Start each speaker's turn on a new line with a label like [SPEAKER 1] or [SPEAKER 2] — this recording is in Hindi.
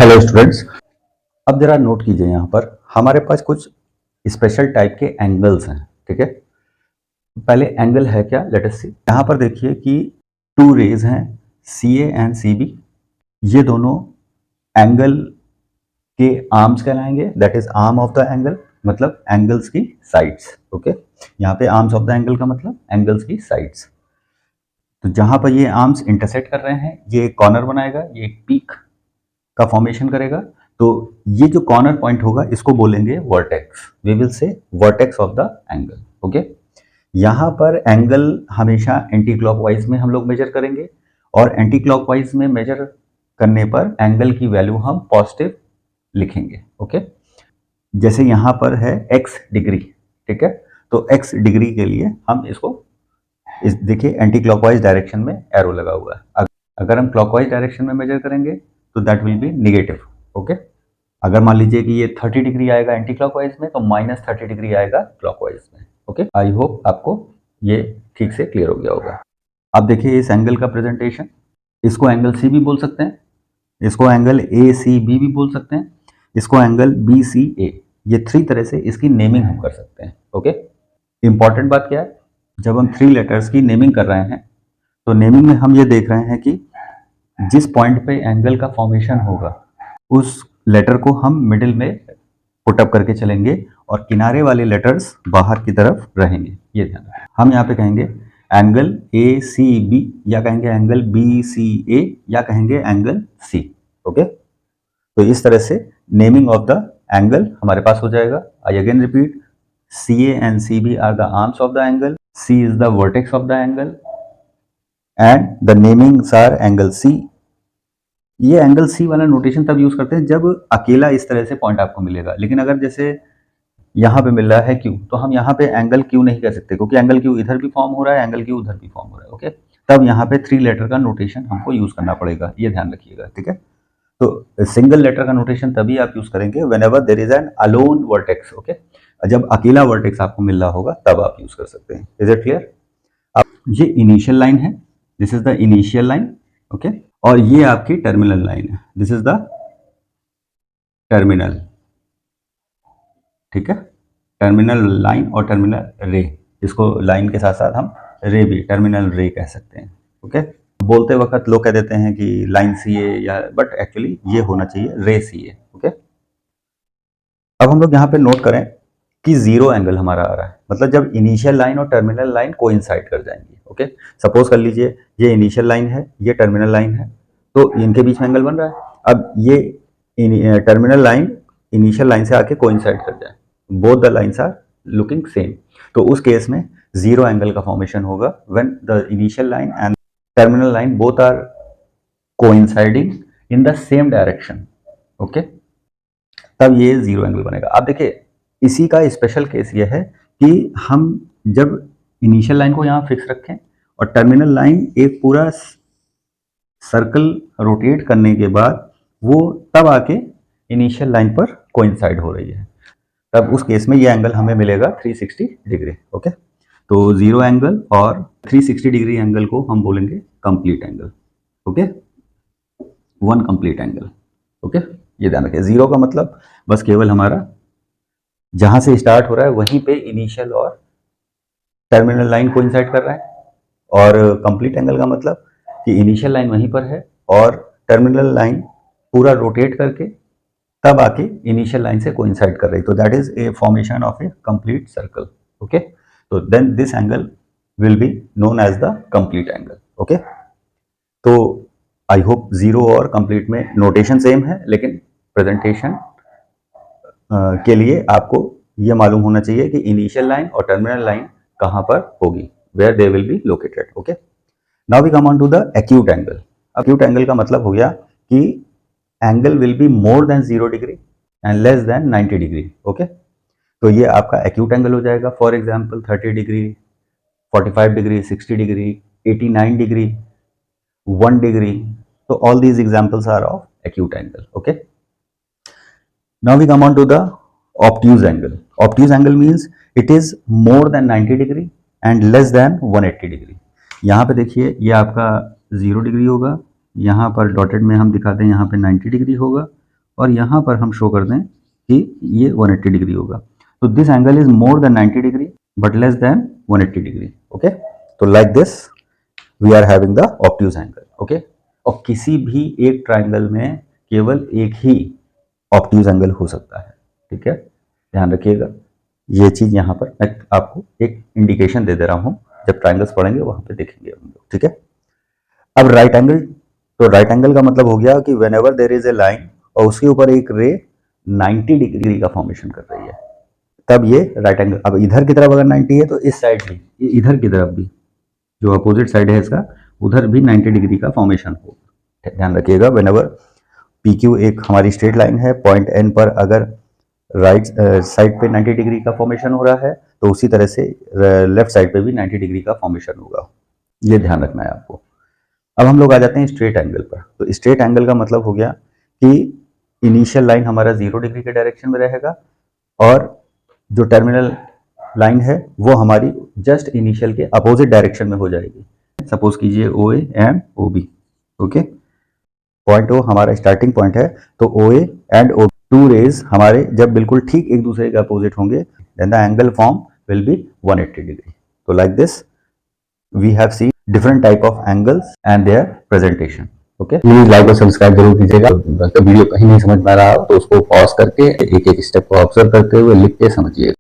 [SPEAKER 1] हेलो स्टूडेंट्स, अब जरा नोट कीजिए। यहाँ पर हमारे पास कुछ स्पेशल टाइप के एंगल्स हैं। ठीक है, पहले एंगल है क्या, लेट अस सी। यहाँ पर देखिए कि टू रेज हैं, सी ए एंड सी बी। ये दोनों एंगल के आर्म्स कहलाएंगे, that is arm of the angle, मतलब एंगल्स की साइड्स। ओके, यहाँ पे आर्म्स ऑफ द एंगल का मतलब एंगल्स की साइड्स। तो जहां पर ये आर्म्स इंटरसेक्ट कर रहे हैं, ये एक कॉर्नर बनाएगा, ये एक पीक का फॉर्मेशन करेगा। तो ये जो कॉर्नर पॉइंट होगा इसको बोलेंगे vertex. We will say vertex of the angle. Okay, यहाँ पर एंगल हमेशा एंटी क्लॉकवाइज में हम लोग मेजर करेंगे, और एंटी क्लॉकवाइज में मेजर करने पर एंगल की वैल्यू हम पॉजिटिव लिखेंगे। ओके, जैसे यहाँ पर है x डिग्री। ठीक है, तो x डिग्री के लिए हम इसको देखिए एंटी क्लॉकवाइज डायरेक्शन में एरो लगा हुआ है। अगर हम क्लॉकवाइज डायरेक्शन में मेजर करेंगे तो that will be negative. Okay, अगर मान लीजिए कि ये 30 डिग्री आएगा एंटी क्लॉकवाइज में, तो -30 डिग्री आएगा क्लॉकवाइज में। ओके, आई होप आपको ये ठीक से क्लियर हो गया होगा। अब देखिए इस एंगल का प्रेजेंटेशन, इसको एंगल सी भी बोल सकते हैं, इसको एंगल ए सी बी भी बोल सकते हैं, इसको एंगल बी सी ए। ये 3 तरह से इसकी नेमिंग हम कर सकते हैं। ओके, इंपॉर्टेंट बात क्या है, जब हम 3 लेटर्स की नेमिंग कर रहे हैं तो नेमिंग में हम ये देख रहे हैं कि जिस पॉइंट पे एंगल का फॉर्मेशन होगा उस लेटर को हम मिडिल में पुटअप करके चलेंगे और किनारे वाले लेटर्स बाहर की तरफ रहेंगे। ये ध्यान रखें। हम यहाँ पे कहेंगे एंगल ए सी बी, या कहेंगे एंगल बी सी ए, या कहेंगे एंगल सी। ओके, तो इस तरह से नेमिंग ऑफ द एंगल हमारे पास हो जाएगा। I again repeat, C A and C B are the arms of the angle, C is the vertex of the angle, and the namings are angle C. ये एंगल सी वाला नोटेशन तब यूज करते हैं जब अकेला इस तरह से पॉइंट आपको मिलेगा। लेकिन अगर जैसे यहाँ पे मिल रहा है क्यू, तो हम यहाँ पे एंगल क्यू नहीं कह सकते, क्योंकि एंगल क्यू इधर भी फॉर्म हो रहा है, एंगल क्यू उधर भी फॉर्म हो रहा है। ओके, तब यहाँ पे 3 लेटर का नोटेशन हमको यूज करना पड़ेगा, ये ध्यान रखिएगा। ठीक है, तो सिंगल लेटर का नोटेशन तभी आप यूज करेंगे whenever there is an alone vertex. Okay, जब अकेला वर्टेक्स आपको मिल रहा होगा तब आप यूज कर सकते हैं। Is it clear? अब ये इनिशियल लाइन है, this is the initial line. Okay, और ये आपकी टर्मिनल लाइन है, दिस इज द टर्मिनल। ठीक है, टर्मिनल लाइन और टर्मिनल रे, इसको लाइन के साथ साथ हम रे भी, टर्मिनल रे कह सकते हैं। ओके, बोलते वक्त लोग कह देते हैं कि लाइन सी ए, या बट एक्चुअली ये होना चाहिए रे सी ए। ओके, अब हम लोग यहाँ पे नोट करें कि जीरो एंगल हमारा आ रहा है, मतलब जब इनिशियल लाइन और टर्मिनल लाइन कोइंसाइड कर जाएंगी। ओके, सपोज कर लीजिए ये इनिशियल लाइन है, ये टर्मिनल लाइन है, तो इनके बीच में एंगल बन रहा है। अब ये टर्मिनल लाइन इनिशियल लाइन से आके कोइंसाइड कर जाए, both the lines are looking same, तो उस केस में जीरो एंगल का फॉर्मेशन होगा when the initial line and terminal line both are coinciding in the same direction. Okay, तब ये जीरो एंगल बनेगा। अब देखिए इसी का स्पेशल केस ये है कि हम जब इनिशियल लाइन को यहाँ फिक्स रखें और टर्मिनल लाइन एक पूरा सर्कल रोटेट करने के बाद वो तब आके इनिशियल लाइन पर कोइंसाइड हो रही है, तब उस केस में ये एंगल हमें मिलेगा 360 डिग्री। ओके, तो जीरो एंगल और 360 डिग्री एंगल को हम बोलेंगे complete angle. Okay, one complete angle. Okay, ये ध्यान रखें, जीरो का मतलब बस केवल हमारा जहां से स्टार्ट हो रहा है वहीं पे इनिशियल और टर्मिनल लाइन कोइंसाइड कर रहा है, और कंप्लीट एंगल का मतलब कि इनिशियल लाइन वहीं पर है और टर्मिनल लाइन पूरा रोटेट करके तब आके इनिशियल लाइन से कोइंसाइड कर रही, तो that is a formation of a complete circle. Okay, तो then this angle will be known as the complete angle. Okay, तो आई होप जीरो और कंप्लीट में नोटेशन सेम है, लेकिन प्रेजेंटेशन के लिए आपको यह मालूम होना चाहिए कि इनिशियल लाइन और टर्मिनल लाइन कहां पर होगी, where they will be located. Okay, now we come on to the acute angle. Acute angle का मतलब हो गया कि angle will be more than 0 degree and less than 90 degree. Okay, तो ये आपका एक्यूट एंगल हो जाएगा। For example 30 degree, 45 degree, 60 degree, 89 degree, 1 degree, तो all these examples are of acute angle. Okay, now we come on to the obtuse angle. Obtuse angle means it is more than 90 degree and less than 180 degree. यहाँ पे देखिए ये आपका 0 डिग्री होगा, यहाँ पर डॉटेड में हम दिखाते हैं यहाँ पे 90 डिग्री होगा, और यहाँ पर हम शो कर दें कि ये 180 डिग्री होगा। तो this angle is more than 90 degree but less than 180 degree. Okay, तो like this we are having the obtuse angle. Okay, और किसी भी एक ट्राइंगल में केवल एक ही ऑब्ट्यूज एंगल हो सकता है। ठीक है, ध्यान रखिएगा। ये चीज यहाँ पर मैं आपको एक इंडिकेशन दे रहा हूँ, जब ट्राइंगल्स पढ़ेंगे वहां पे देखेंगे हम लोग। ठीक है, अब राइट एंगल, तो राइट एंगल का मतलब हो गया कि when ever there is a line और उसके ऊपर एक रे 90 डिग्री का फॉर्मेशन कर रही है, तब ये राइट एंगल। अब इधर की तरफ अगर 90 है तो इस साइड भी, इधर की तरफ भी, जो अपोजिट साइड है इसका, उधर भी 90 डिग्री का फॉर्मेशन हो। ध्यान रखिएगा, वेन एवर पी क्यू एक हमारी स्ट्रेट लाइन है, पॉइंट एन पर अगर राइट साइड पे 90 डिग्री का फॉर्मेशन हो रहा है तो उसी तरह से लेफ्ट साइड पे भी 90 डिग्री का फॉर्मेशन होगा। ये ध्यान रखना है आपको। अब हम लोग आ जाते हैं स्ट्रेट एंगल पर। तो स्ट्रेट एंगल का मतलब हो गया कि इनिशियल लाइन हमारा 0 डिग्री के डायरेक्शन में रहेगा और जो टर्मिनल लाइन है वो हमारी जस्ट इनिशियल के अपोजिट डायरेक्शन में हो जाएगी। सपोज कीजिए O A and O B. Okay, point O हमारा स्टार्टिंग पॉइंट है, तो O A and O two rays हमारे जब बिल्कुल ठीक एक दूसरे के अपोजिट होंगे then the angle form will be 180 degree. तो like this we have seen different type of angles and their presentation. Okay, please like और सब्सक्राइब जरूर कीजिएगा। तो वीडियो कहीं नहीं समझ में आ रहा हो तो उसको पॉज करके एक एक स्टेप को ऑब्जर्व करते हुए लिख के समझिए।